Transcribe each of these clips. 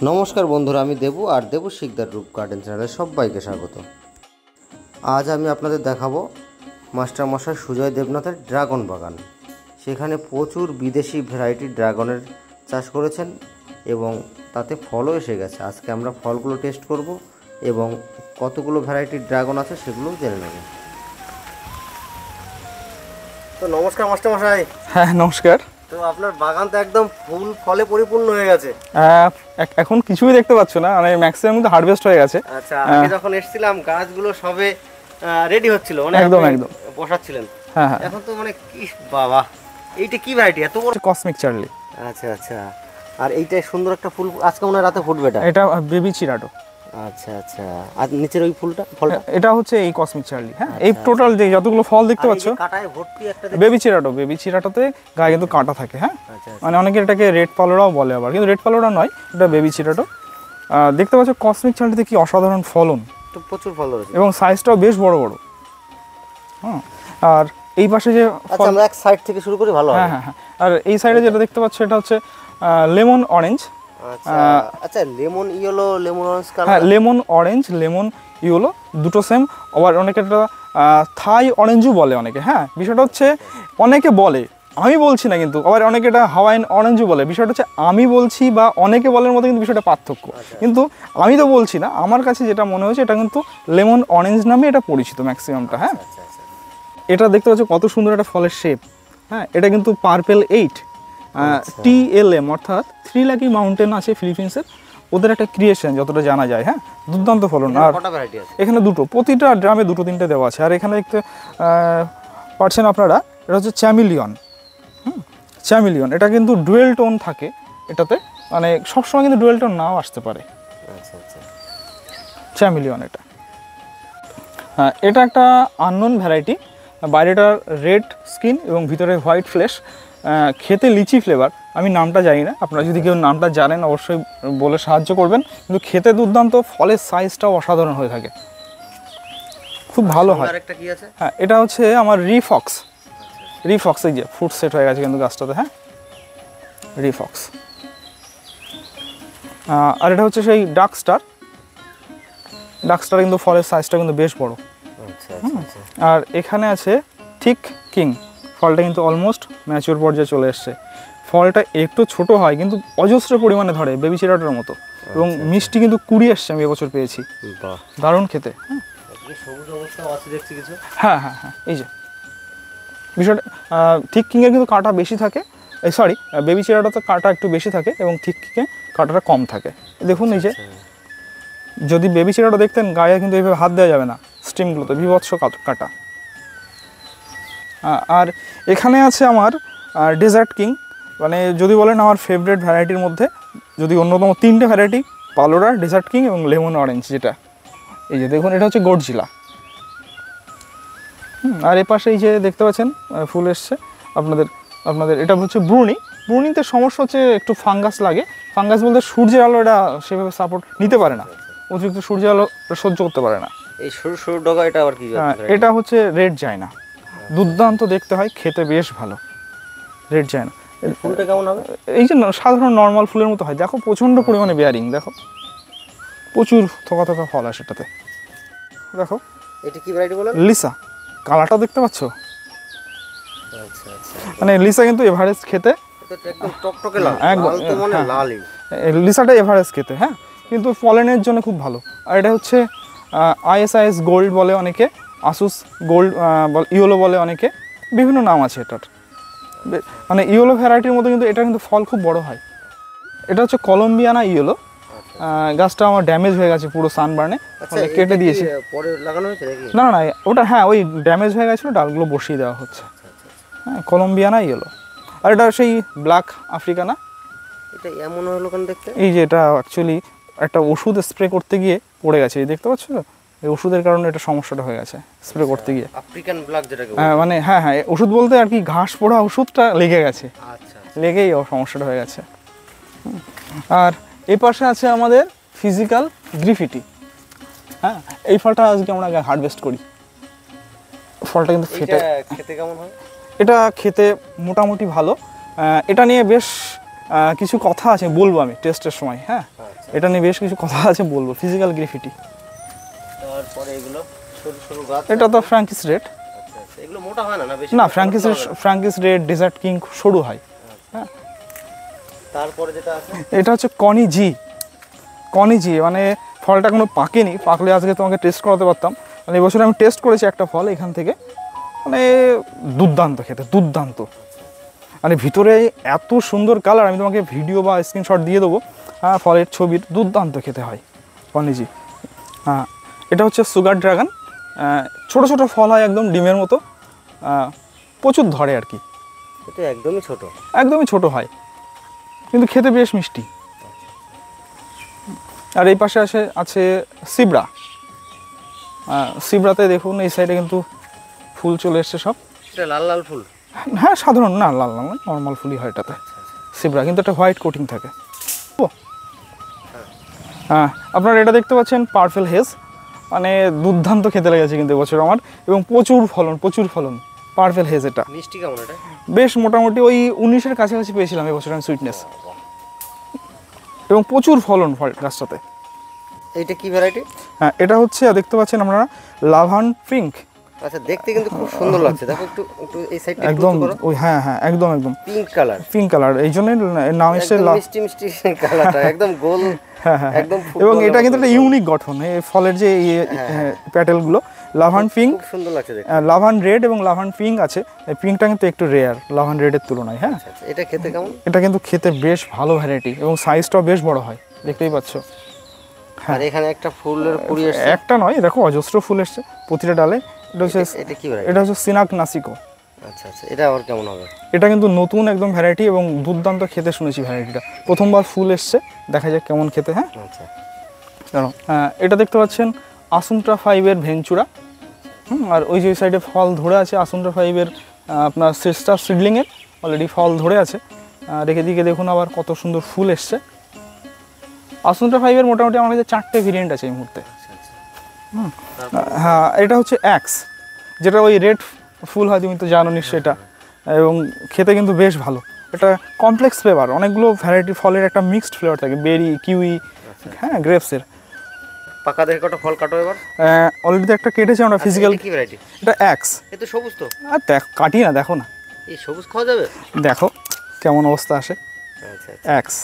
নমস্কার বন্ধুরা, আমি দেবু আর দেবু শিকদার রূপ গার্ডেন চ্যানেলে সবাইকে স্বাগত। আজ আমি আপনাদের দেখাবো মাস্টারমশাই সুজয় দেবনাথের ড্রাগন বাগান। সেখানে প্রচুর বিদেশি ভ্যারাইটির ড্রাগনের চাষ করেছেন এবং তাতে ফলও এসে গেছে। আজকে আমরা ফলগুলো টেস্ট করব এবং কতগুলো ভ্যারাইটির ড্রাগন আছে সেগুলো জেনে নেব। তো নমস্কার মাস্টারমশাই। হ্যাঁ নমস্কার। তো আপনার বাগান তো একদম ফুল ফলে পরিপূর্ণ হয়ে গেছে। এখন কিছুই দেখতে পাচ্ছ না, মানে ম্যাক্সিমাম কিন্তু হারভেস্ট হয়ে গেছে। আচ্ছা, আগে যখন এসেছিলাম গাছগুলো সবে রেডি হচ্ছিল, মানে একদম বসাচ্ছিলেন। হ্যাঁ হ্যাঁ। এখন তো মানে কি বাবা, এইটা কি ভ্যারাইটি এত বড়? Cosmic Charlie. আচ্ছা আচ্ছা, আর এইটা সুন্দর একটা ফুল আজকে মনে হয় রাতে ফুটবে। এটা বেবি চিরাটো। আচ্ছা আচ্ছা, আর নিচের ওই ফলটা এটা হচ্ছে এই কসমিক চার্লি। হ্যাঁ, এই টোটাল যে যতগুলো ফল দেখতে পাচ্ছ কাঁটায় ভর্তি একটা বেবি চিরাটো। বেবি চিরাটোতে গায়ে কিন্তু কাঁটা থাকে। হ্যাঁ, মানে অনেকে এটাকে রেড পালোরাও বলে, আবার কিন্তু রেড পালোরা নয়, এটা বেবি চিরাটো। দেখতে পাচ্ছ কসমিক চার্লিতে কি অসাধারণ ফলন, তো প্রচুর ফল রয়েছে এবং সাইজটাও বেশ বড় বড়। হ্যাঁ, আর এই পাশে যে আমরা এক সাইড থেকে শুরু করি, ভালো হবে। হ্যাঁ হ্যাঁ হ্যাঁ। আর এই সাইডে যেটা দেখতে পাচ্ছ এটা হচ্ছে লেমন অরেঞ্জ। আচ্ছা, lemon yellow, lemon orange colour. হ্যাঁ, লেমন অরেঞ্জ, লেমন ইয়েলো দুটো সেম। আবার অনেকে এটা থাই অরেঞ্জও বলে অনেকে। হ্যাঁ, বিষয়টা হচ্ছে অনেকে বলে, আমি বলছি না, কিন্তু আবার অনেকে এটা হাওয়াইন অরেঞ্জও বলে। বিষয়টা হচ্ছে আমি বলছি বা অনেকে বলার মতো কিন্তু বিষয়টা পার্থক্য। কিন্তু আমি তো বলছি না, আমার কাছে যেটা মনে হয়েছে এটা কিন্তু লেমন অরেঞ্জ নামে এটা পরিচিত ম্যাক্সিমামটা। হ্যাঁ, এটা দেখতে পাচ্ছ কত সুন্দর একটা ফলের শেপ। হ্যাঁ, এটা কিন্তু পার্পেল 8 TLM, অর্থাৎ 3 লাকি মাউন্টেন আছে ফিলিপিন্সের, ওদের একটা ক্রিয়েশন যতটা জানা যায়। হ্যাঁ, দুর্দান্ত ফলন। আর এখানে দুটো, প্রতিটা ড্রামে দুটো তিনটে দেওয়া আছে। আর এখানে দেখতে পাচ্ছেন আপনারা, এটা হচ্ছে চ্যামিলিয়ন। চ্যামিলিয়ন এটা কিন্তু ডুয়েল টোন থাকে এটাতে, মানে সবসময় কিন্তু ডুয়েল টোন নাও আসতে পারে। চ্যামিলিয়ন এটা। হ্যাঁ, এটা একটা আননোন ভ্যারাইটি। বাইরেটার রেড স্কিন এবং ভিতরে হোয়াইট ফ্লেশ, খেতে লিচি ফ্লেভার। আমি নামটা জানি না, আপনারা যদি কেউ নামটা জানেন অবশ্যই বলে সাহায্য করবেন। কিন্তু খেতে দুর্দান্ত, ফলের সাইজটাও অসাধারণ হয়ে থাকে, খুব ভালো হয়। হ্যাঁ, এটা হচ্ছে আমার রিফক্স। রিফক্স, এই যে ফুড সেট হয়ে গেছে কিন্তু গাছটাতে। হ্যাঁ, রিফক্স। আর এটা হচ্ছে সেই ডার্ক স্টার। ডার্ক স্টার কিন্তু ফলের সাইজটা কিন্তু বেশ বড়। আর এখানে আছে থিক কিং। ফলটা কিন্তু অলমোস্ট ম্যাচিওর পর্যায়ে চলে এসছে। ফলটা একটু ছোট হয় কিন্তু অজস্র পরিমাণে ধরে, বেবি চিরাটোর মতো, এবং মিষ্টি কিন্তু কুড়ি এসছে আমি এবছর পেয়েছি। দারুণ খেতে। হ্যাঁ হ্যাঁ হ্যাঁ, এই যে বিষয়টা, থিক কিংয়ে কিন্তু কাঁটা বেশি থাকে। সরি, বেবি চিরাটোতে কাঁটা একটু বেশি থাকে এবং থিক কিংয়ে কাঁটাটা কম থাকে। দেখুন এই যে, যদি বেবি চিরাটো দেখতেন গায়ে কিন্তু এইভাবে হাত দেওয়া যাবে না, স্টিমগুলোতে বিভৎস কাটা। আর এখানে আছে আমার ডেজার্ট কিং, মানে যদি বলেন আমার ফেভারিট ভ্যারাইটির মধ্যে যদি অন্যতম তিনটে ভ্যারাইটি, পালোরা, ডেজার্ট কিং এবং লেমন অরেঞ্জ, যেটা এই যে দেখুন এটা হচ্ছে গডজিলা। আর এ পাশে এই যে দেখতে পাচ্ছেন ফুল এসছে আপনাদের এটা হচ্ছে ব্রুনি। ব্রুনিতে সমস্যা হচ্ছে একটু ফাঙ্গাস লাগে। ফাঙ্গাস বলতে সূর্যের আলো এটা সেভাবে সাপোর্ট নিতে পারে না, অতিরিক্ত সূর্যের আলো সহ্য করতে পারে না। এই সরু সরু ডগা, এটা আবার কি? এটা হচ্ছে রেড জায়না। দুর্দান্ত দেখতে হয়, খেতে বেশ ভালো। রেড জায়না ফুলটা কেমন হবে? এই যে সাধারণ নর্মাল ফুলের মতো হয়। দেখো প্রচণ্ড পরিমাণে বেয়ারিং, দেখো প্রচুর থোকা থোকা ফল আসে এটাতে। দেখো এটা কি ভ্যারাইটি বলেন? লিসা। কালারটা দেখতে পাচ্ছ? আচ্ছা আচ্ছা, মানে লিসা কিন্তু এভারেস্ট খেতে, একদম টকটকে লাল, একদম তো মানে লালই। লিসাটা এভারেস্ট খেতে। হ্যাঁ, কিন্তু ফলেনের জন্য খুব ভালো। আর এটা হচ্ছে ISIS গোল্ড বলে অনেকে, আসুস গোল্ড ইয়েলো বলে অনেকে, বিভিন্ন নাম আছে এটার। মানে ইয়েলো ভ্যারাইটির মতো, কিন্তু এটা কিন্তু ফল খুব বড় হয়। এটা হচ্ছে কলম্বিয়ানা ইয়েলো। গাছটা আমার ড্যামেজ হয়ে গেছে পুরো সানবার্নে, কেটে দিয়েছি। না না, ওটা হ্যাঁ ওই ড্যামেজ হয়ে গেছিলো, ডালগুলো বসিয়ে দেওয়া হচ্ছে। হ্যাঁ, কলম্বিয়ানা ইয়েলো। আর এটা সেই ব্ল্যাক আফ্রিকানা। এটা এমন হলো কেন দেখতে? এই যে এটা অ্যাকচুয়ালি একটা ওষুধ স্প্রে করতে গিয়ে পড়ে গেছে, এই দেখতে পাচ্ছ তো, এই ওষুধের কারণে এটা সমস্যাটা হয়ে গেছে স্প্রে করতে গিয়ে। আফ্রিকান ব্ল্যাক যেটাকে মানে হ্যাঁ হ্যাঁ, ওষুধ বলতে আর কি ঘাস পোড়া ওষুধটা লেগে গেছে। আচ্ছা, লেগেই সমস্যাটা হয়ে গেছে। আর এই পাশে আছে আমাদের ফিজিক্যাল গ্রিফিটি। হ্যাঁ, এই ফলটা আজকে আমরা হারভেস্ট করি। ফলটা কিন্তু খেতে কেমন হয়? এটা খেতে মোটামুটি ভালো। এটা নিয়ে বেশ কিছু কথা আছে, বলবো আমি টেস্টের সময়। হ্যাঁ, এটা নিয়ে বেশ কিছু কথা আছে বলবো, ফিজিক্যাল গ্রাফিটি। তারপরে এগুলো ছোট ছোট গাছ। এটা তো ফ্র্যাঙ্কিস রেড। আচ্ছা আচ্ছা, এগুলো মোটা হয় না না বেশি? না, ফ্র্যাঙ্কিস রেড, ডেজার্ট কিং সরু হয়। হ্যাঁ, তারপরে যেটা আছে এটা হচ্ছে কনি জি, মানে ফলটা এখনো পাকেনি, পাকলে আজকে তোমাকে টেস্ট করাতে পারতাম। মানে এবছর আমি টেস্ট করেছি একটা ফল এখান থেকে, মানে দুর্দান্ত খেতে, দুর্দান্ত। মানে ভিতরে এত সুন্দর কালার, আমি তোমাকে ভিডিও বা স্ক্রিনশট দিয়ে দেবো। হ্যাঁ, ফলের ছবির, দুর্দান্ত খেতে হয় কনিজি। হ্যাঁ, এটা হচ্ছে সুগার ড্রাগন। ছোট ছোট ফল হয় একদম ডিমের মতো, প্রচুর ধরে আর কি। এটা একদমই ছোট হয়, কিন্তু খেতে বেশ মিষ্টি। আর এই পাশে আছে সিবড়া। সিবড়াতে দেখুন এই সাইডে কিন্তু ফুল চলে এসছে সব। এটা লাল লাল ফুল? হ্যাঁ, সাধারণ না, লাল লাল নর্মাল ফুলই হয় এটাতে সিবড়া, কিন্তু একটা হোয়াইট কোটিং থাকে। হ্যাঁ, আপনারা এটা দেখতে পাচ্ছেন পার্পেল হেজ, মানে দুর্দান্ত খেতে লেগেছে কিন্তু এবছর আমার, এবং প্রচুর ফলন পার্পেল হেজ। এটা মিষ্টি কেমন? এটা বেশ মোটামুটি ওই 19-এর কাছাকাছি পেয়েছিলাম এবছর আমি সুইটনেস, এবং প্রচুর ফলন গাছটাতে। এইটা কি ভ্যারাইটি? হ্যাঁ, এটা হচ্ছে দেখতে পাচ্ছেন আপনারা লাভান পিঙ্ক। আচ্ছা, দেখতে কিন্তু খুব সুন্দর লাগছে। দেখো একটু একটু এই সাইডটা একদম ওই, হ্যাঁ একদম পিঙ্ক কালার, এই জন্য নাম এসে মিষ্টি মিষ্টি কালারটা, একদম গোল। হ্যাঁ, এবং এটা কিন্তু একটা ইউনিক গঠন, এই ফলের যে প্যাটেলগুলো লাভান পিঙ্ক, খুব সুন্দর লাগছে দেখতে। লাভান রেড এবং লাভান পিঙ্ক আছে। এই পিঙ্কটা কিন্তু একটু রেয়ার লাভান রেডের তুলনায়। হ্যাঁ, এটা খেতে কেমন? এটা কিন্তু খেতে বেশ ভালো ভ্যারাইটি, এবং সাইজটাও বেশ বড় হয়, দেখতেই পাচ্ছ। আর এখানে একটা ফুলের কুড়ি এসেছে। একটা নয়, দেখো অজস্র ফুল এসছে প্রতিটা ডালে। এটা কি ভ্যারাইটি? এটা হচ্ছে সিনাক নাসিকো। আচ্ছা আচ্ছা, এটা আবার কেমন হবে? এটা কিন্তু নতুন একদম ভ্যারাইটি, এবং দুর্দান্ত খেতে শুনেছি ভ্যারাইটিটা। প্রথমবার ফুল এসছে, দেখা যাক কেমন খেতে। হ্যাঁ, আচ্ছা, এটা দেখতে পাচ্ছেন আসুন্ট্রা 5-এর ভেঞ্চুরা। আর ওই যে সাইডে ফল ধরে আছে আসুন্ট্রা 5-এর, আপনার সিস্টার সিডলিংয়ের অলরেডি ফল ধরে আছে। রেখে দিকে দেখুন আবার কত সুন্দর ফুল এসছে। আসুন্ট্রা 5-এর মোটামুটি আমার কাছে 4টে ভেরিয়েন্ট আছে এই মুহূর্তে। হ্যাঁ, এটা হচ্ছে অ্যাক্স, যেটা ওই রেড ফুল হয়, তুমি তো জানো নিশ্চয়ই এটা, এবং খেতে কিন্তু বেশ ভালো। এটা কমপ্লেক্স ফ্লেভার, অনেকগুলো ভ্যারাইটি ফলের একটা মিক্সড ফ্লেভার থাকে, বেরি, কিউই, হ্যাঁ, গ্রেপসের। পাকা দেখে কত ফল কাটো এবার। অলরেডি একটা কেটেছি আমরা ফিজিক্যাল। কি ভ্যারাইটি? এটা অ্যাক্স। এ তো সবুজ তো। আর দেখ, কাটি না, দেখো না, এই সবুজ খাওয়া যাবে? দেখো কেমন অবস্থা আসে। আচ্ছা, অ্যাক্স।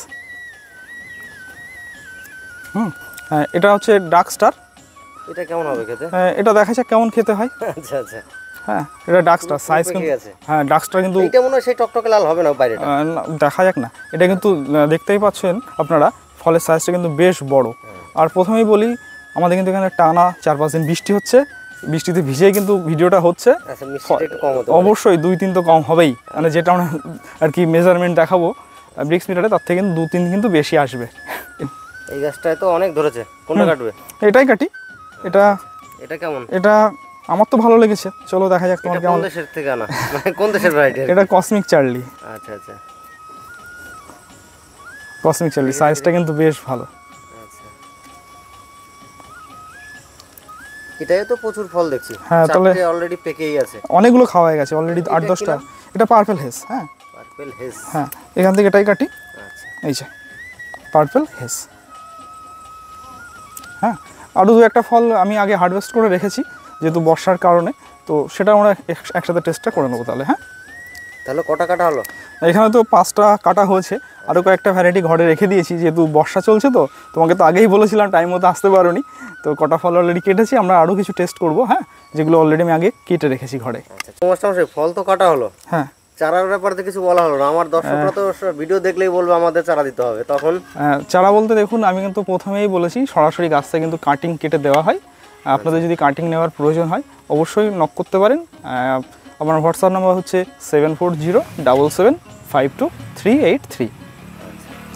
হ্যাঁ, এটা হচ্ছে ডার্ক স্টার। এটা কেমন হবে খেতে? এটা দেখা যাক কেমন খেতে হয়। আচ্ছা আচ্ছা, হ্যাঁ, এটা ডার্ক স্টার সাইজ কিন্তু। হ্যাঁ, ডার্ক স্টার কিন্তু এটা মনে হয় সেই টকটকে লাল হবে না বাইরেটা। দেখা যাক না, এটা কিন্তু দেখতেই পাচ্ছেন আপনারা, ফলের সাইজটা কিন্তু বেশ বড়। আর প্রথমেই বলি, আমাদের কিন্তু এখানে টানা 4-5 দিন বৃষ্টি হচ্ছে, বৃষ্টিতে ভিজেই কিন্তু ভিডিওটা হচ্ছে। অবশ্যই 2-3 তো কম হবেই, মানে যেটা আমরা আর কি মেজারমেন্ট দেখাবো ব্রিক্স মিটারে, তার থেকে কিন্তু 2-3 কিন্তু বেশি আসবে। এই গাছটায় তো অনেক ধরেছে, কোনটা কাটবে? এটাই কাটি। এটা কেমন? এটা আমার তো ভালো লেগেছে, চলো দেখা যাক তোমার কেমন। কোন দেশের থেকে আনা, মানে কোন দেশের ভ্যারাইটি? এটা কসমিক চার্লি। আচ্ছা আচ্ছা, কসমিক চার্লি, সাইজটা কিন্তু বেশ ভালো। আচ্ছা, এটাই তো প্রচুর ফল দেখছি। হ্যাঁ, তাহলে অলরেডি পেকেই আছে, অনেকগুলো খাওয়া হয়ে গেছে অলরেডি, 8-10টা। এটা পার্পল হেজ। হ্যাঁ, পার্পল হেজ। হ্যাঁ, এখান থেকে এটাই কাটি। আচ্ছা, এই যে পার্পল হেজ। হ্যাঁ, আরও 2-একটা ফল আমি আগে হারভেস্ট করে রেখেছি, যেহেতু বর্ষার কারণে, তো সেটা আমরা একসাথে টেস্টটা করে নেবো তাহলে। হ্যাঁ, তাহলে কটা কাটা হলো? এখানে তো 5টা কাটা হয়েছে, আরও কয়েকটা ভ্যারাইটি ঘরে রেখে দিয়েছি, যেহেতু বর্ষা চলছে। তো তোমাকে তো আগেই বলেছিলাম টাইম মতো আসতে পারোনি, তো কটা ফল অলরেডি কেটেছি, আমরা আরও কিছু টেস্ট করবো। হ্যাঁ, যেগুলো অলরেডি আমি আগে কেটে রেখেছি ঘরে। আচ্ছা, ফল তো কাটা হলো। হ্যাঁ, চারার ব্যাপারে কিছু বলা হলো না। আমার দর্শকরা তো ভিডিও দেখলেই বলবে আমাদের চারা দিতে হবে, তখন চারা বলতে দেখুন, আমি কিন্তু প্রথমেই বলেছি সরাসরি গাছ থেকে কিন্তু কাটিং কেটে দেওয়া হয়। আপনাদের যদি কাটিং নেওয়ার প্রয়োজন হয় অবশ্যই নক করতে পারেন। আমার হোয়াটসঅ্যাপ নাম্বার হচ্ছে 7407752383।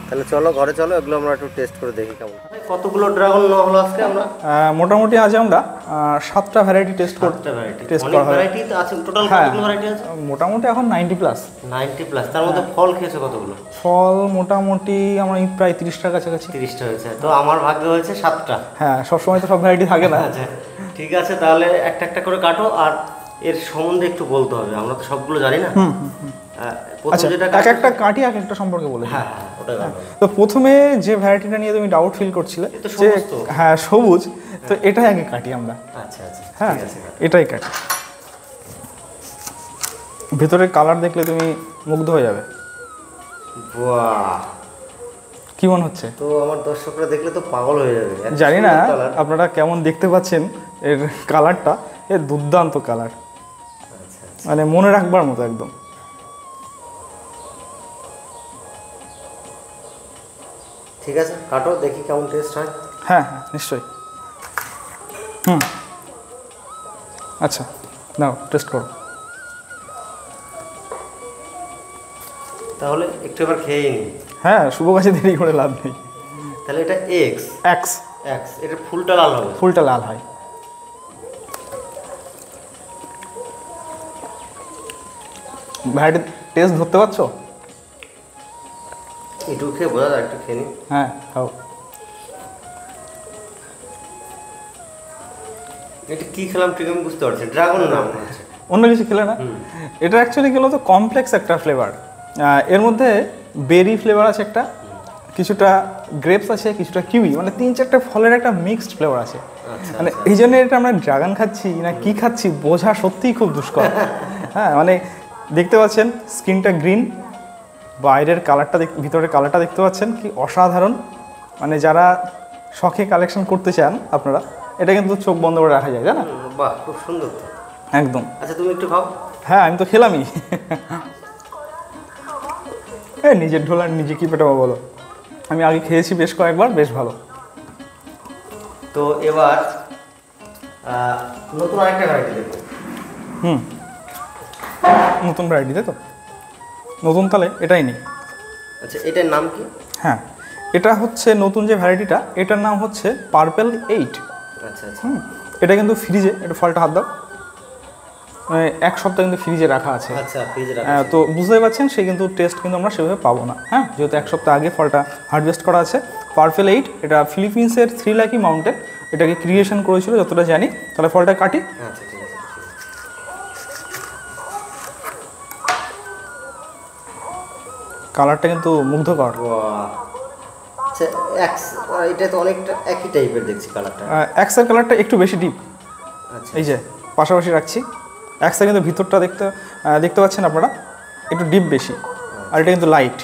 তাহলে চলো ঘরে চলো, এগুলো আমরা একটু টেস্ট করে দেখি কেমন। কতগুলো ড্রাগন নেওয়া হলো আজকে আমরা? মোটামুটি আজ আমরা 7টা ভ্যারাইটি টেস্ট করা হয়। হ্যাঁ, মোটামুটি এখন 90+। তার মধ্যে ফল খেয়েছো কতগুলো? ফল মোটামুটি আমার প্রায় 30টার কাছাকাছি। 30টা হয়েছে, তো আমার ভাগ্য হয়েছে 7টা। হ্যাঁ, সবসময় তো সব ভ্যারাইটি থাকে না। আচ্ছা, ঠিক আছে, তাহলে একটা একটা করে কাটো, আর এর সম্বন্ধে একটু বলতে হবে, আমরা তো সবগুলো জানি না। আচ্ছা, এক একটা কাটি এক একটা সম্পর্কে বলে। হ্যাঁ, ওটা গেল। তো প্রথমে যে ভ্যারাইটিটা নিয়ে তুমি ডাউট ফিল করছিলে এ তো যে সবুজ তো। হ্যাঁ সবুজ, তো এটাই আগে কাটি আমরা। আচ্ছা আচ্ছা, হ্যাঁ ঠিক আছে। এটাই কাটি। ভেতরের কালার দেখলে তুমি মুগ্ধ হয়ে যাবে। বাহ, কি মনে হচ্ছে? তো আমার দর্শকরা দেখলে তো পাগল হয়ে যাবে। এত জানি না সুন্দর colour। আপনারা কেমন দেখতে পাচ্ছেন এর কালারটা, এর দুর্দান্ত কালার, আচ্ছা, মানে মনে রাখবার মতো একদম। ঠিক আছে, কাটো দেখি কেমন টেস্ট হয়। হ্যাঁ হ্যাঁ নিশ্চয়ই। আচ্ছা নাও টেস্ট করো। তাহলে একটু এবার খেয়ে নিই। হ্যাঁ শুভ কাছে দেরি করে লাভ নেই। তাহলে এটা এক্স এক্স, এক্স, এটা ফুলটা লাল হবে। ফুলটা লাল হয়। ভ্যারাইটি টেস্ট ধরতে পারছো? একটু খেয়ে বোঝা যায়, একটু খেয়ে নিই। হ্যাঁ খাও। এটা কি খেলাম ঠিক আমি বুঝতে পারছি, ড্রাগন নাম হচ্ছে। অন্য কিছু খেলে না? এটা অ্যাকচুয়ালি গেলো তো কমপ্লেক্স একটা ফ্লেভার। এর মধ্যে বেরি ফ্লেভার আছে একটা, কিছুটা গ্রেপস আছে, কিছুটা কিউই, মানে 3-4টা ফলের একটা মিক্সড ফ্লেভার আছে। মানে এই জন্য এটা আমরা ড্রাগন খাচ্ছি না কি খাচ্ছি বোঝা সত্যিই খুব দুষ্কর। হ্যাঁ মানে দেখতে পাচ্ছেন স্কিনটা গ্রিন, বাইরের কালারটা ভিতরের কালারটা দেখতে পাচ্ছেন কি অসাধারণ। মানে যারা শখে কালেকশন করতে চান আপনারা, এটা কিন্তু চোখ বন্ধ করে রাখা যায়, জানা? বাহ, খুব সুন্দর তো। একদম। আচ্ছা তুমি একটু খাও। হ্যাঁ আমি তো খেলামই। হ্যাঁ নিজের ঢোলার নিজে কি পেটাবো বলো, আমি আগে খেয়েছি বেশ কয়েকবার, বেশ ভালো। তো এবার নতুন আরেকটা ভ্যারাইটি দেখো। নতুন ভ্যারাইটি তাই তো, নতুন তাহলে এটাই নেই। আচ্ছা এটার নাম কি? হ্যাঁ এটা হচ্ছে নতুন যে ভ্যারাইটিটা, এটার নাম হচ্ছে পার্পেল 8। আচ্ছা আচ্ছা, এটা কিন্তু ফ্রিজে, এটা ফলটা হাত দাও, মানে 1 সপ্তাহ কিন্তু ফ্রিজে রাখা আছে। আচ্ছা ফ্রিজে রাখা। তো বুঝতেই পারছেন সেই কিন্তু টেস্ট কিন্তু আমরা সেভাবে পাবো না, হ্যাঁ যেহেতু 1 সপ্তাহ আগে ফলটা হারভেস্ট করা আছে। পার্পেল 8 এটা ফিলিপিন্সের 3 লাকি মাউন্টেন এটাকে ক্রিয়েশন করেছিল যতটা জানি। তাহলে ফলটা কাটি। আচ্ছা ঠিক আছে। কালারটা কিন্তু মুগ্ধকর। বাহ, আচ্ছা এক্স, এটা তো অনেকটা একই টাইপের দেখছি কালারটা। এক্সের কালারটা একটু বেশি ডিপ, আচ্ছা এই যে পাশাপাশি রাখছি। এক্সের কিন্তু ভিতরটা দেখতে পাচ্ছেন আপনারা একটু ডিপ বেশি, আর এটা কিন্তু লাইট।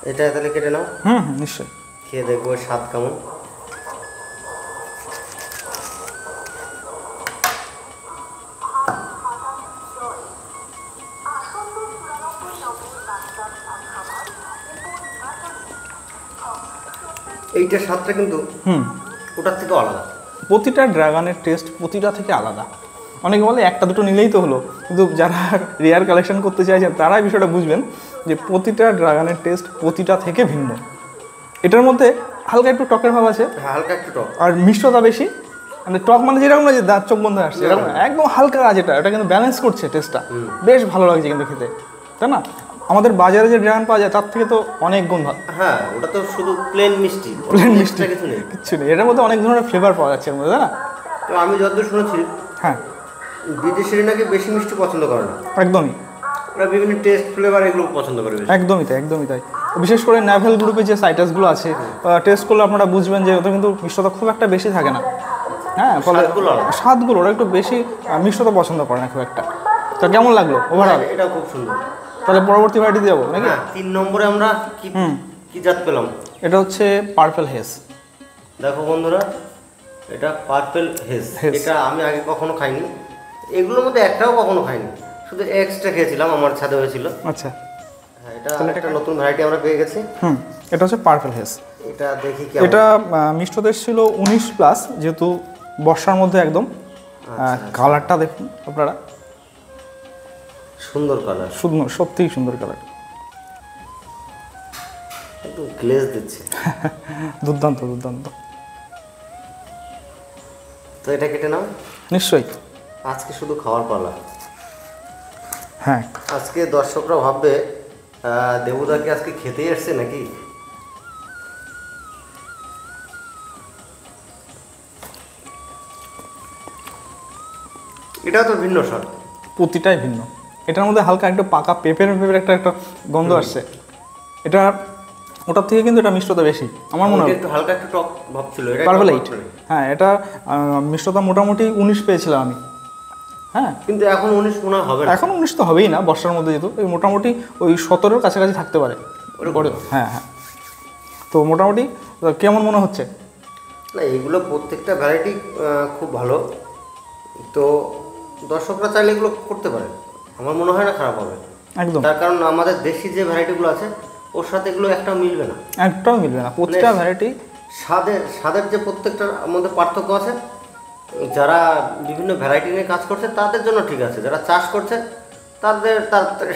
এটা তাহলে কেটে নাও, নিশ্চয়ই। খেয়ে দেখবো স্বাদ কেমন। এইটার স্বাদটা কিন্তু ওটার থেকে আলাদা। প্রতিটা ড্রাগনের টেস্ট প্রতিটা থেকে আলাদা। অনেকে বলে একটা দুটো নিলেই তো হলো, কিন্তু যারা রেয়ার কালেকশন করতে চাইছেন তারাই বিষয়টা বুঝবেন যে প্রতিটা ড্রাগনের টেস্ট প্রতিটা থেকে ভিন্ন। এটার মধ্যে হালকা একটু টকের ভাব আছে, হালকা একটু টক, আর মিষ্টতা বেশি। মানে টক মানে যেরকম না যে দাঁত চোখ বন্ধ হয়ে আসছে, এরকম না, একদম হালকা আছে। এটা কিন্তু ব্যালেন্স করছে টেস্টটা, বেশ ভালো লাগছে কিন্তু খেতে, তাই না? আমাদের বাজারে যে ড্রাগন পাওয়া যায় তার থেকে তো অনেক গুণ ভালো। হ্যাঁ ওটা তো শুধু প্লেন মিষ্টি, প্লেন মিষ্টি, কিছু নেই, কিচ্ছু নেই। এটার মধ্যে অনেক ধরনের ফ্লেভার পাওয়া যাচ্ছে এর মধ্যে, তাই না? তো আমি যতদূর শুনেছি হ্যাঁ বিদেশিরা নাকি বেশি মিষ্টি পছন্দ করে না, একদমই, ওরা বিভিন্ন টেস্ট ফ্লেভার এগুলো পছন্দ করে বেশি। একদমই তাই, একদমই তাই। বিশেষ করে ন্যাভেল গ্রুপে যে সাইটাসগুলো আছে, টেস্ট করলে আপনারা বুঝবেন যে ওটা কিন্তু মিষ্টতা খুব একটা বেশি থাকে না। হ্যাঁ ফলে স্বাদগুলো ওরা একটু বেশি মিষ্টতা পছন্দ করে না খুব একটা। তো কেমন লাগলো ওভারঅল? এটা খুব সুন্দর। তাহলে পরবর্তী ভ্যারাইটি যাবো নাকি? 3 নম্বরে আমরা কি কি জাত পেলাম? এটা হচ্ছে পার্পেল হেজ। দেখো বন্ধুরা, এটা পার্পেল হেজ। এটা আমি আগে কখনো খাইনি, এগুলোর মধ্যে একটাও কখনো খাইনি, শুধু এক্সট্রা খেয়েছিলাম, আমার ছাদে হয়েছিল। আচ্ছা হ্যাঁ এটা একটা নতুন ভ্যারাইটি আমরা পেয়ে গেছি। এটা হচ্ছে পার্পেল হেজ। এটা দেখি কি। এটা মিষ্টতা ছিল 19+, যেহেতু বর্ষার মধ্যে একদম। কালারটা দেখুন আপনারা, সুন্দর কালার, সুন্দর, সত্যিই সুন্দর কালার, একটু গ্লেজ দিচ্ছে। দুর্দান্ত দুর্দান্ত। তো এটা কেটে নাও। নিশ্চয়ই। আজকে শুধু খাওয়ার পালা। হ্যাঁ আজকে দর্শকরা ভাববে দেবুদাকে আজকে খেতেই আসছে নাকি। এটাও তো ভিন্ন স্বাদ। প্রতিটাই ভিন্ন। এটার মধ্যে হালকা একটু পাকা পেঁপের একটা একটা গন্ধ আসছে। এটা ওটার থেকে কিন্তু এটা মিষ্টতা বেশি আমার মনে হয়। একটু হালকা একটু টক ভাব ছিল, এটা পার্পল 8, হ্যাঁ এটা মিষ্টতা মোটামুটি 19 পেয়েছিলাম আমি। হ্যাঁ কিন্তু এখন 19 মনে হয় হবে না। এখন 19 তো হবেই না বর্ষার মধ্যে, যেহেতু ওই মোটামুটি ওই 17-র কাছাকাছি থাকতে পারে। হ্যাঁ হ্যাঁ, তো মোটামুটি কেমন মনে হচ্ছে? না এগুলো প্রত্যেকটা ভ্যারাইটি খুব ভালো, তো দর্শকরা চাইলে এগুলো করতে পারে, আমার মনে হয় না খারাপ হবে একদম। তার কারণ আমাদের দেশি যে ভ্যারাইটিগুলো আছে ওর সাথে এগুলো একটাও মিলবে না, একটাও মিলবে না। প্রত্যেকটা ভ্যারাইটি স্বাদের যে প্রত্যেকটার মধ্যে পার্থক্য আছে। যারা বিভিন্ন ভ্যারাইটি নিয়ে কাজ করছে তাদের জন্য ঠিক আছে, যারা চাষ করছে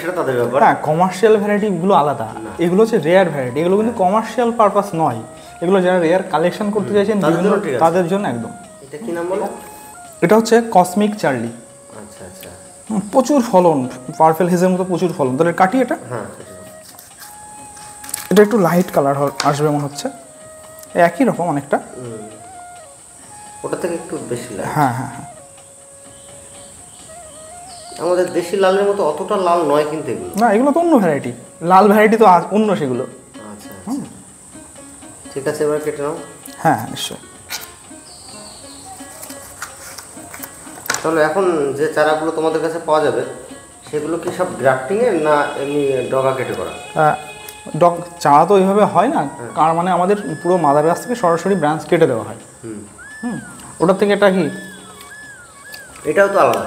সেটা তাদের ব্যাপার। হ্যাঁ, কমার্শিয়াল ভ্যারাইটিগুলো আলাদা, এগুলো হচ্ছে রেয়ার ভ্যারাইটি, এগুলো কিন্তু কমার্শিয়াল পারপাস নয়, এগুলো যারা রেয়ার কালেকশন করতে চাইছেন বিভিন্ন তাদের জন্য একদম। এটা কি নাম বলো? এটা হচ্ছে কসমিক চার্লি। আচ্ছা আচ্ছা, প্রচুর ফলন, পার্পল হেজের মতো প্রচুর ফলন। তাহলে কাটি এটা। হ্যাঁ এটা একটু লাইট কালার আসবে মনে হচ্ছে, একই রকম অনেকটা। ওটা থেকে একটু বেশি লাল। হ্যাঁ হ্যাঁ হ্যাঁ, আমাদের দেশি লালের মতো অতটা লাল নয় কিন্তু এগুলো। না এগুলো তো অন্য ভ্যারাইটি, লাল ভ্যারাইটি তো অন্য সেগুলো। আচ্ছা আচ্ছা, ঠিক আছে এবার কেটে নাও। হ্যাঁ হ্যাঁ নিশ্চয়ই। তাহলে এখন যে চারাগুলো তোমাদের কাছে পাওয়া যাবে সেগুলো কি সব গ্রাফটিংয়ের না এমনি ডগা কেটে করা? চারা তো ওইভাবে হয় না, কার মানে আমাদের পুরো মাদার গাছ থেকে সরাসরি ব্রাঞ্চ কেটে দেওয়া হয়। ওটার থেকে এটা কি, এটাও তো আলাদা,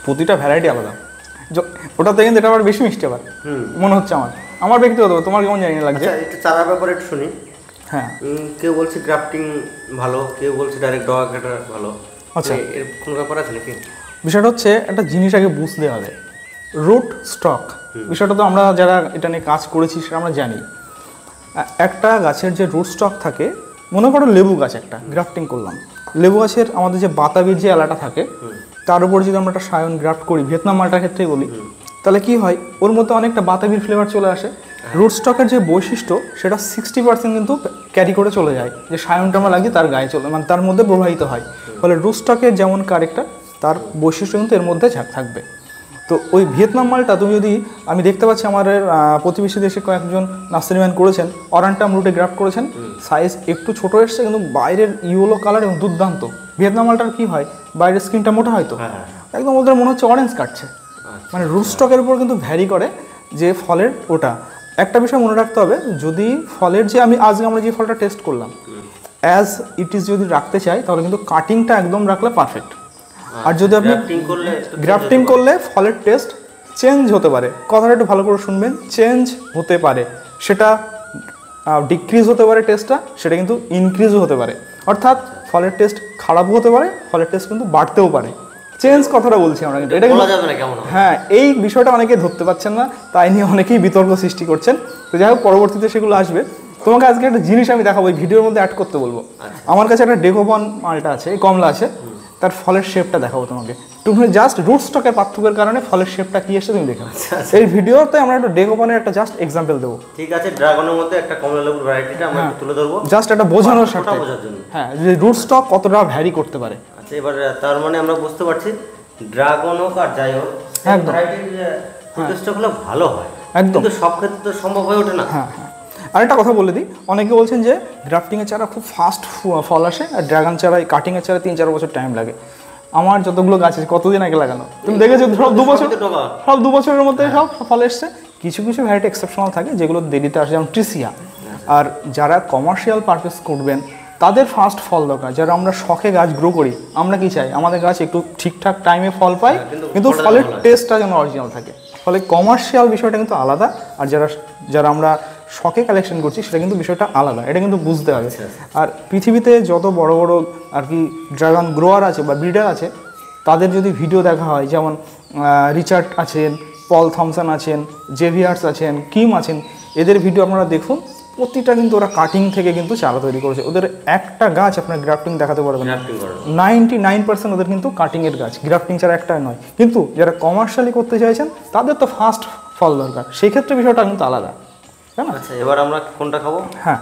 প্রতিটা ভ্যারাইটি আলাদা। ওটার থেকে কিন্তু এটা আবার বেশি মিষ্টি আবার মনে হচ্ছে আমার ব্যক্তিগত। তোমার কেমন জানি না লাগছে? একটু চারার ব্যাপারে একটু শুনি। হ্যাঁ, কেউ বলছে গ্রাফটিং ভালো, কেউ বলছে ডাইরেক্ট ডগা কাটা ভালো। আচ্ছা, এর কোনো ব্যাপার আছে নাকি? বিষয়টা হচ্ছে একটা জিনিস আগে বুঝতে হবে, রুট স্টক বিষয়টা তো আমরা যারা এটা নিয়ে কাজ করেছি সেটা আমরা জানি। একটা গাছের যে রুট স্টক থাকে, মনে করো লেবু গাছ একটা গ্রাফটিং করলাম, লেবু গাছের আমাদের যে বাতাবির যে এলাটা থাকে তার উপর যদি আমরা একটা সায়ন গ্রাফট করি, ভিয়েতনাম মালটার ক্ষেত্রেই বলি, তাহলে কি হয়, ওর মধ্যে অনেকটা বাতাবির ফ্লেভার চলে আসে। রুট স্টকের যে বৈশিষ্ট্য সেটা 60% কিন্তু ক্যারি করে চলে যায়, যে সায়নটা আমরা লাগি তার গায়ে চলে, মানে তার মধ্যে প্রবাহিত হয়। ফলে রুট স্টকের যেমন ক্যারেক্টার তার বৈশিষ্ট্য কিন্তু এর মধ্যে থাকবে। তো ওই ভিয়েতনাম মালটা তুমি যদি, আমি দেখতে পাচ্ছি আমাদের প্রতিবেশী দেশে কয়েকজন নার্সারিম্যান করেছেন, অরান্টাম রুটে গ্রাফট করেছেন, সাইজ একটু ছোট এসছে কিন্তু বাইরের ইয়েলো কালার এবং দুর্দান্ত। ভিয়েতনাম মালটার কি হয়, বাইরের স্কিনটা মোটা হয়তো একদম ওদের মনে হচ্ছে অরেঞ্জ কাটছে। মানে রুট স্টকের উপর কিন্তু ভ্যারি করে যে ফলের ওটা। একটা বিষয় মনে রাখতে হবে, যদি ফলের যে আজকে আমরা যে ফলটা টেস্ট করলাম অ্যাজ ইট ইজ যদি রাখতে চাই তাহলে কিন্তু কাটিংটা একদম রাখলে পারফেক্ট। আর যদি আপনি গ্রাফটিং করলে ফলের টেস্ট চেঞ্জ হতে পারে, কথাটা একটু ভালো করে শুনবেন, চেঞ্জ হতে পারে, সেটা ডিক্রিজ হতে পারে টেস্টটা, সেটা কিন্তু ইনক্রিজও হতে পারে। অর্থাৎ ফলের টেস্ট খারাপও হতে পারে, ফলের টেস্ট কিন্তু বাড়তেও পারে। চেঞ্জ কথাটা বলছি আমরা, কিন্তু এটা কিন্তু হ্যাঁ, এই বিষয়টা অনেকেই ধরতে পারছেন না, তাই নিয়ে অনেকেই বিতর্ক সৃষ্টি করছেন। তো যাই হোক, পরবর্তীতে সেগুলো আসবে। তোমাকে আজকে একটা জিনিস আমি দেখাবো, এই ভিডিওর মধ্যে অ্যাড করতে বলবো। আমার কাছে একটা ডেকোবন মালটা আছে, এই কমলা আছে, তার ফলের শেপটা দেখাবো তোমাকে। তুমি জাস্ট রুট স্টকের পার্থক্যের কারণে ফলের শেপটা কি এসে তুমি দেখো। এই ভিডিওতে আমরা একটা ডেকোবনের একটা জাস্ট এক্সাম্পল দেবো। ঠিক আছে, ড্রাগনের মধ্যে একটা কমলা লেবুর ভ্যারাইটিটা আমরা তুলে ধরবো জাস্ট এটা বোঝানোর সাথে, হ্যাঁ, যে রুট স্টক কতটা ভ্যারি করতে পারে। আচ্ছা, এবার তার মানে আমরা বুঝতে পারছি ড্রাগন হোক আর যাই হোক, ভ্যারাইটির প্রচেষ্টাগুলো ভালো হয় একদম, কিন্তু সব ক্ষেত্রে তো সম্ভব হয়ে ওঠে না। হ্যাঁ হ্যাঁ, আরেকটা কথা বলে দিই, অনেকে বলছেন যে গ্রাফটিংয়ের চারা খুব ফাস্ট ফল আসে আর ড্রাগন চারায় কাটিংয়ের চারা 3-4 বছর টাইম লাগে। আমার যতগুলো গাছ আছে কতদিন আগে লাগানো, তুমি দেখেছো সব 2 বছরের মধ্যে সব ফল এসছে। কিছু কিছু ভ্যারাইটি এক্সেপশনাল থাকে যেগুলো দেরিতে আসে, যেমন ট্রিসিয়া। আর যারা কমার্শিয়াল পারপাস করবেন তাদের ফাস্ট ফল দরকার। যারা আমরা শখে গাছ গ্রো করি, আমরা কি চাই, আমাদের গাছ একটু ঠিকঠাক টাইমে ফল পাই, কিন্তু ফলের টেস্টটা যেন অরিজিনাল থাকে। ফলে কমার্শিয়াল বিষয়টা কিন্তু আলাদা, আর যারা আমরা শখে কালেকশন করছি সেটা কিন্তু বিষয়টা আলাদা, এটা কিন্তু বুঝতে হবে। আর পৃথিবীতে যত বড় বড় আর কি ড্রাগন গ্রোয়ার আছে বা ব্রিডার আছে, তাদের যদি ভিডিও দেখা হয়, যেমন রিচার্ড আছেন, পল থমসন আছেন, জেভিয়ার্স আছেন, কিম আছেন, এদের ভিডিও আপনারা দেখুন, প্রতিটা কিন্তু ওরা কাটিং থেকে কিন্তু চারা তৈরি করেছে। ওদের একটা গাছ আপনার গ্রাফটিং দেখাতে পারবেন না, 99% ওদের কিন্তু কাটিংয়ের গাছ, গ্রাফটিং ছাড়া একটা নয়। কিন্তু যারা কমার্শিয়ালি করতে চাইছেন তাদের তো ফাস্ট ফল দরকার, সেই ক্ষেত্রে বিষয়টা কিন্তু আলাদা, তাই না? আচ্ছা, এবার আমরা কোনটা খাবো? হ্যাঁ,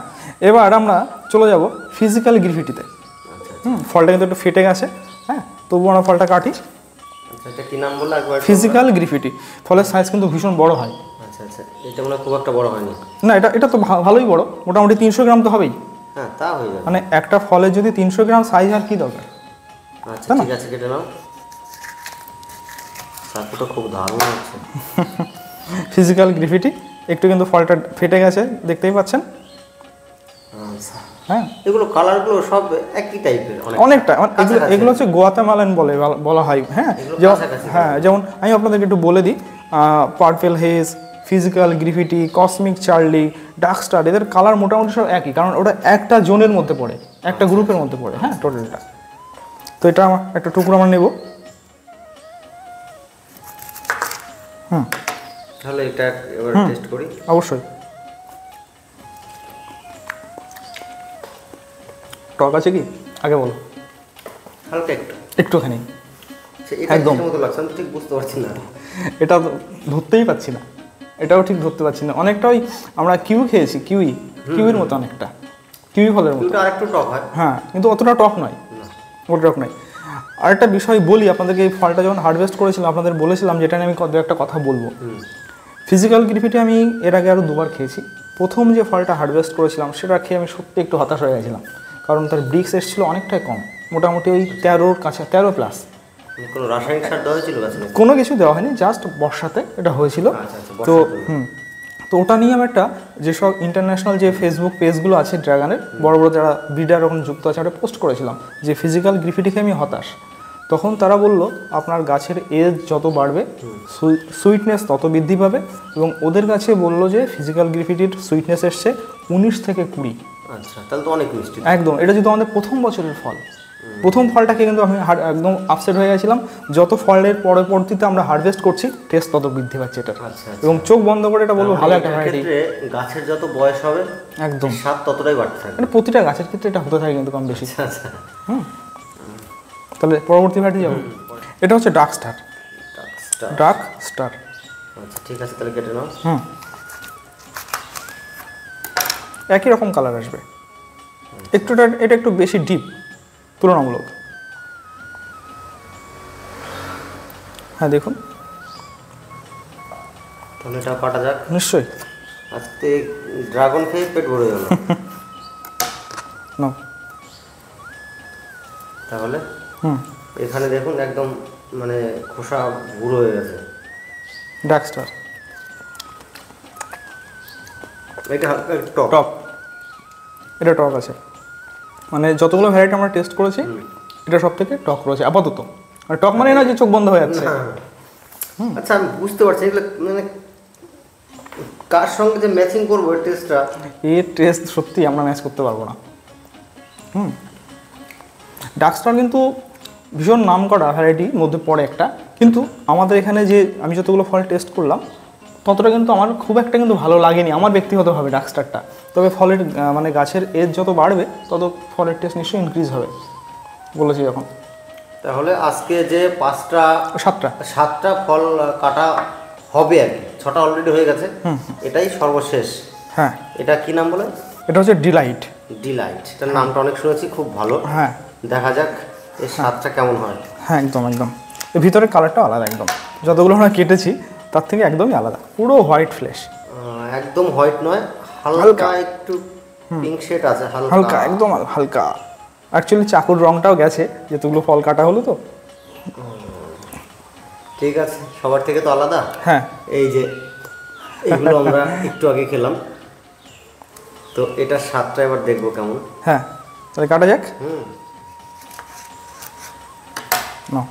এবার আমরা চলে যাব ফিজিক্যাল গ্রিফিটিতে। ফলটা কিন্তু একটু ফেটে গেছে, হ্যাঁ, তবুও আমরা ফলটা কাটি। আচ্ছা, এটা কি নাম বললে একবার? ফিজিক্যাল গ্রিফিটি। ফলের সাইজ কিন্তু ভীষণ বড় হয়। আচ্ছা আচ্ছা, এটা মনে হয় খুব একটা বড় হয়নি। না, এটা তো ভালোই বড়, মোটামুটি 300 গ্রাম তো হবেই। হ্যাঁ, তা হয়ে যাবে। মানে একটা ফলের যদি 300 গ্রাম সাইজ, আর কি দরকার। আচ্ছা ঠিক আছে, কেটে নাও। চাকুটা খুব দারুণ হচ্ছে। ফিজিক্যাল গ্রিফিটি। একটু কিন্তু ফলটা ফেটে গেছে, দেখতেই পাচ্ছেন। আচ্ছা, হ্যাঁ, এগুলো কালারগুলো সব একই টাইপের অনেকটা। এগুলো হচ্ছে গোয়াতেমালান বলা হয়। হ্যাঁ, যেমন আমি আপনাদেরকে একটু বলে দিই, Purple Haze, Physical Graffiti, Cosmic Charlie, Dark Star, এদের কালার মোটামুটি সব একই, কারণ ওটা একটা জোনের মধ্যে পড়ে, একটা গ্রুপের মধ্যে পড়ে। হ্যাঁ, টোটালটা। তো এটা আমার একটা টুকরো আমরা নেব। তাহলে এটা এবার টেস্ট করি। অবশ্যই। টক আছে কি আগে বলো? হালকা একটু, একটুখানি। একদম মতো লাগছে, আমি ঠিক বুঝতে পারছি না। এটা ধরতেই পাচ্ছি না, এটাও ঠিক ধরতে পারছি না। অনেকটা ওই আমরা কিউই খেয়েছি, কিউইর মতো অনেকটা, কিউই ফলের মতো। আর একটু টক হয়। হ্যাঁ, কিন্তু অতটা টক নয়, অতটা টক নয়। আরেকটা বিষয় বলি আপনাদেরকে, এই ফলটা যখন হারভেস্ট করেছিলাম আপনাদের বলেছিলাম যেটা নিয়ে আমি একটা কথা বলবো। ফিজিক্যাল গ্রিফিটি আমি এর আগে আরও 2বার খেয়েছি। প্রথম যে ফলটা হারভেস্ট করেছিলাম সেটা খেয়ে আমি সত্যি একটু হতাশ হয়ে গেছিলাম, কারণ তার ব্রিক্স এসেছিলো অনেকটাই কম, মোটামুটি ওই 13-র কাছে, 13+। কোনো রাসায়নিক সার দেওয়া হয়েছিল গাছে? কোনো কিছু দেওয়া হয়নি, জাস্ট বর্ষাতে এটা হয়েছিল। তো তো ওটা নিয়ে আমি একটা, যেসব ইন্টারন্যাশনাল যে ফেসবুক পেজগুলো আছে ড্রাগনের, বড় বড় যারা ব্রিডার ওখানে যুক্ত আছে, ওটা পোস্ট করেছিলাম যে ফিজিক্যাল গ্রিফিটি খেয়ে আমি হতাশ। তখন তারা বলল আপনার গাছের এজ যত বাড়বে সুইটনেস তত বৃদ্ধি পাবে, এবং ওদের কাছে বললো যে ফিজিক্যাল গ্রিফিটির সুইটনেস এসছে 19 থেকে 20। আচ্ছা, তাহলে তো অনেক মিষ্টি একদম। এটা যদি আমাদের প্রথম বছরের ফল, প্রথম ফলটাকে কিন্তু আমি একদম আপসেট হয়ে গেছিলাম। যত ফলের পরবর্তীতে আমরা হারভেস্ট করছি টেস্ট তত বৃদ্ধি পাচ্ছে এটা। এবং চোখ বন্ধ করে এটা বলবো ভালো একটা ভ্যারাইটি। গাছের যত বয়স হবে একদম স্বাদ ততটাই বাড়তে থাকে, মানে প্রতিটা গাছের ক্ষেত্রে এটা হতে থাকে কিন্তু কম বেশি। আচ্ছা, তাহলে পরবর্তী ভ্যারাইটি যাবো। এটা হচ্ছে ডার্ক স্টার। আচ্ছা ঠিক আছে, তাহলে কেটে নাও। একই রকম কালার আসবে, এটা একটু বেশি ডিপ তুলনামূলক। হ্যাঁ, দেখুন। তাহলে এটা কাটা যাক। নিশ্চয়ই। আজকে ড্রাগন খেয়ে পেট ভরে গেল। তাহলে এখানে দেখুন একদম মানে খোসা গুঁড়ো হয়ে গেছে। ডার্ক স্টার এটা টক, এটা টক আছে, মানে যতগুলো ভ্যারাইটি আমরা টেস্ট করেছি এটা সব থেকে টক রয়েছে আপাতত। আর টক মানে না যে চোখ বন্ধ হয়ে যাচ্ছে। আচ্ছা, আমি বুঝতে পারছি এগুলো মানে কার সঙ্গে যে ম্যাচিং করবো টেস্টটা, এর টেস্ট সত্যি আমরা ম্যাচ করতে পারবো না। ডার্ক স্টার কিন্তু ভীষণ নাম করা ভ্যারাইটির মধ্যে পড়ে একটা, কিন্তু আমাদের এখানে যে আমি যতগুলো ফল টেস্ট করলাম ততটা কিন্তু আমার খুব একটা কিন্তু ভালো লাগেনি আমার ব্যক্তিগতভাবে ডার্ক স্টারটা। তবে ফলের মানে গাছের এজ যত বাড়বে তত ফলের টেস্ট নিশ্চয়ই ইনক্রিজ হবে বলেছি যখন। তাহলে আজকে যে 7টা ফল কাটা হবে আর কি, 6টা অলরেডি হয়ে গেছে, এটাই সর্বশেষ। হ্যাঁ, এটা কি নাম বলে? এটা হচ্ছে ডিলাইট। এটার নামটা অনেক শুনেছি, খুব ভালো। হ্যাঁ, দেখা যাক এর স্বাদটা কেমন হয়। হ্যাঁ, একদম এর ভিতরের কালারটা আলাদা একদম, যতগুলো আমরা কেটেছি তার থেকে একদমই আলাদা, পুরো হোয়াইট ফ্লেশ। একদম হোয়াইট নয়, হালকা একটু পিঙ্ক শেড আছে, হালকা একদম হালকা। অ্যাকচুয়ালি চাকুর রংটাও গেছে যেগুলো ফল কাটা হলো তো। ঠিক আছে, সবার থেকে তো আলাদা। হ্যাঁ, এই যে এগুলো আমরা একটু আগে খেলাম, তো এটার স্বাদটা এবার দেখবো কেমন। হ্যাঁ, তাহলে কাটা যাক। নাও।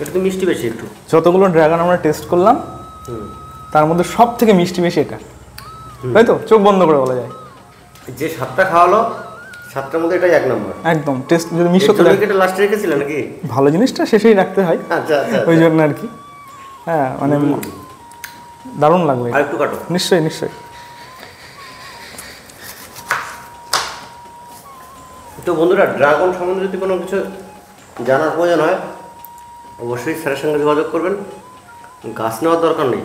এটা তো মিষ্টি বেশি একটু। যতগুলো ড্রাগন আমরা টেস্ট করলাম তার মধ্যে সব থেকে মিষ্টি বেশি এটা, তাই তো? চোখ বন্ধ করে বলা যায়। যে 7টা খাওয়ালো 7টার মধ্যে এটাই 1 নম্বর একদম। টেস্ট যদি মিষ্টি হতো এটা লাস্টে রেখেছিল নাকি? ভালো জিনিসটা শেষেই রাখতে হয়, আচ্ছা, ওই জন্য আর কি। হ্যাঁ, মানে দারুণ লাগবে। আর একটু কাটো। নিশ্চয়ই। তো বন্ধুরা, ড্রাগন সম্বন্ধে যদি কোনো কিছু জানার প্রয়োজন হয় অবশ্যই স্যারের সঙ্গে যোগাযোগ করবেন। গাছ নেওয়ার দরকার নেই,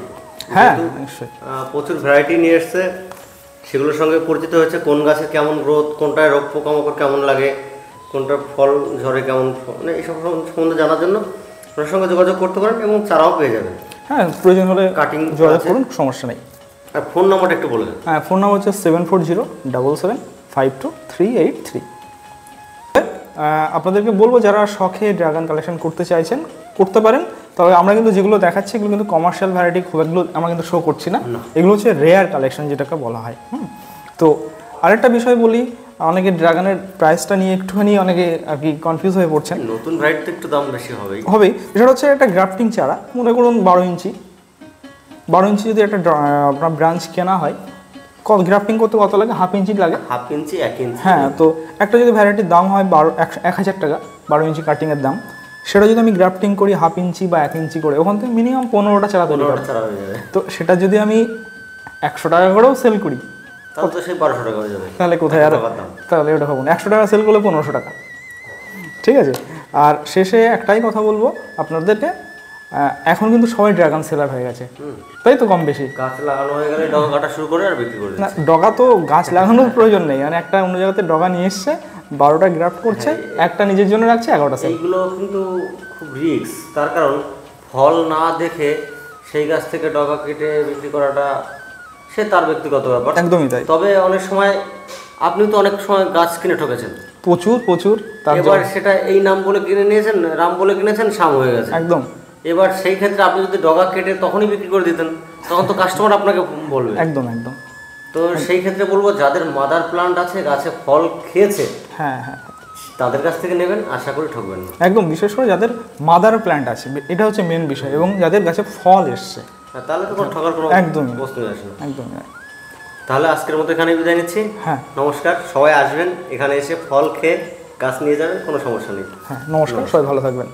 হ্যাঁ নিশ্চয়ই। প্রচুর ভ্যারাইটি নিয়ে এসছে, সেগুলোর সঙ্গে পরিচিত হয়েছে, কোন গাছের কেমন গ্রোথ, কোনটায় রোগ পোকামাকড় কেমন লাগে, কোনটার ফল ঝরে কেমন, মানে এইসব সম্বন্ধে জানার জন্য ওনার সঙ্গে যোগাযোগ করতে পারেন এবং চারাও পেয়ে যাবেন। হ্যাঁ, প্রয়োজন হলে কাটিং যোগাযোগ করুন, সমস্যা নেই। আর ফোন নাম্বারটা একটু বলে দেন। হ্যাঁ, ফোন নাম্বার হচ্ছে 7407752383। আপনাদেরকে বলবো যারা শখে ড্রাগন কালেকশন করতে চাইছেন করতে পারেন, তবে আমরা কিন্তু যেগুলো দেখাচ্ছি এগুলো কিন্তু কমার্শিয়াল ভ্যারাইটি, খুব এগুলো আমরা কিন্তু শো করছি না, এগুলো হচ্ছে রেয়ার কালেকশন যেটাকে বলা হয়। তো আরেকটা বিষয় বলি, অনেকে ড্রাগনের প্রাইসটা নিয়ে একটুখানি অনেকে আর কি কনফিউজ হয়ে পড়ছেন। নতুন ভ্যারাইটিতে একটু দাম বেশি হবেই। এটা হচ্ছে একটা গ্রাফটিং চারা, মনে করুন 12 ইঞ্চি যদি একটা আপনার ব্রাঞ্চ কেনা হয়, গ্রাফটিং করতে কত লাগে? হাফ ইঞ্চি লাগে, 1/2 ইঞ্চি 1 ইঞ্চি। হ্যাঁ, তো একটা যদি ভ্যারাইটির দাম হয় 1000 টাকা, 12 ইঞ্চি কাটিংয়ের দাম, সেটা যদি আমি গ্রাফটিং করি হাফ ইঞ্চি বা 1 ইঞ্চি করে, ওখান থেকে মিনিমাম 15টা চারা তৈরি হবে। তো সেটা যদি আমি 100 টাকা করেও সেল করি তাহলে তো সেই 1200 টাকা হয়ে যাবে। তাহলে কোথায় আর, তাহলে ওটা হবে না। 100 টাকা সেল করলে 1500 টাকা, ঠিক আছে। আর শেষে একটাই কথা বলবো আপনাদেরকে, এখন কিন্তু সবাই ড্রাগন সেলার হয়ে গেছে, তাই তো? কম বেশি গাছ লাগানো হয়ে গেলে ডগা কাটা শুরু করে আর বিক্রি করে না, দিচ্ছে। ডগা তো গাছ লাগানোর প্রয়োজন নেই, মানে একটা অন্য জায়গাতে ডগা নিয়ে এসছে, 12টা গ্রাফট করছে, একটা নিজের জন্য রাখছে, 11টা সেল। এইগুলো কিন্তু খুব রিস্ক, তার কারণ ফল না দেখে সেই গাছ থেকে ডগা কেটে বিক্রি করাটা সে তার ব্যক্তিগত ব্যাপার। একদমই তাই। তবে অনেক সময় আপনি তো অনেক সময় গাছ কিনে ঠকেছেন, প্রচুর। এবার সেটা এই নাম বলে কিনে নিয়েছেন, রাম বলে কিনেছেন, শাম হয়ে গেছে একদম। এবার সেই ক্ষেত্রে আপনি যদি ডগা কেটে তখনই বিক্রি করে দিতেন, তখন তো কাস্টমার আপনাকে বলবে। একদম। তো সেই ক্ষেত্রে বলবো, যাদের মাদার প্লান্ট আছে, গাছে ফল খেয়েছে, হ্যাঁ, তাদের কাছ থেকে নেবেন, আশা করি ঠকবেন না। একদম, বিশেষ করে যাদের মাদার প্ল্যান্ট আছে, এটা হচ্ছে মেন বিষয়, এবং যাদের গাছে ফল এসছে, তাহলে তো কোনো ঠকার কোনো একদমই বস্তু আসে না। একদমই। তাহলে আজকের মতো এখানে বিদায় নিচ্ছি। হ্যাঁ, নমস্কার, সবাই আসবেন, এখানে এসে ফল খেয়ে গাছ নিয়ে যাবেন, কোনো সমস্যা নেই। হ্যাঁ, নমস্কার, সবাই ভালো থাকবেন।